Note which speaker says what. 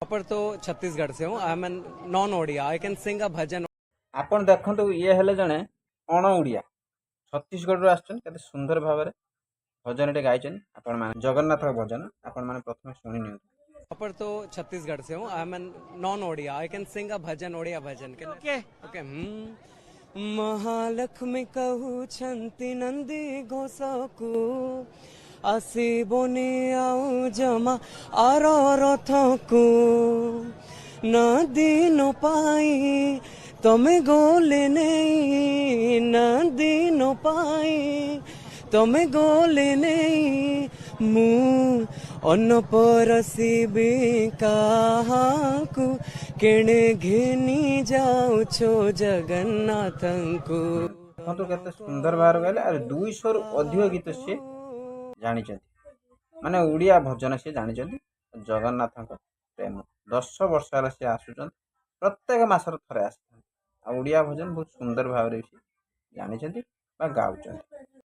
Speaker 1: Proper तो छत्तीसगढ़ से हूँ। I am an non Odia. I can sing a bhajan.
Speaker 2: आपण देखंतु ये हेले जणे अण ओडिया छत्तीसगढ़ आछन केते सुंदर भाव में भजन टे गाइछन आपण माने जगन्नाथ भजन आपण माने प्रथम सुनि नियो।
Speaker 1: प्रॉपर तो छत्तीसगढ़ से हूँ। I am an non Odia. I can sing a bhajan, Odia bhajan. Okay okay. Mahalakshmi कहू छंती नंदी घोषकू ଆସିବନି ଆଉ ଜମା ଆର ରଥକୁ ନା ଦିନ ପାଇଁ ତମେ ଗଲେ ନେଇ ନା ଦିନ ପାଇଁ ତମେ ଗଲେ ନେଇ ମୁଁ ଅନ୍ନ ପରସିବି କାହାକୁ କେଣେ ଘେନି ଯାଉଛ ଜଗନ୍ନାଥଙ୍କୁ।
Speaker 2: देखंतु केते सुंदर भाव में गाइले और 200 रु अधिक गीत से जानिछन्ति माने ओडिया भजन से जानिछन्ति। जगन्नाथ प्रेम 10 वर्ष होला से आसुछन प्रत्येक मासर थरे आसुछन आ ओडिया भजन बहुत सुंदर भाव रे जानिछन्ति बा गाउछन्ति।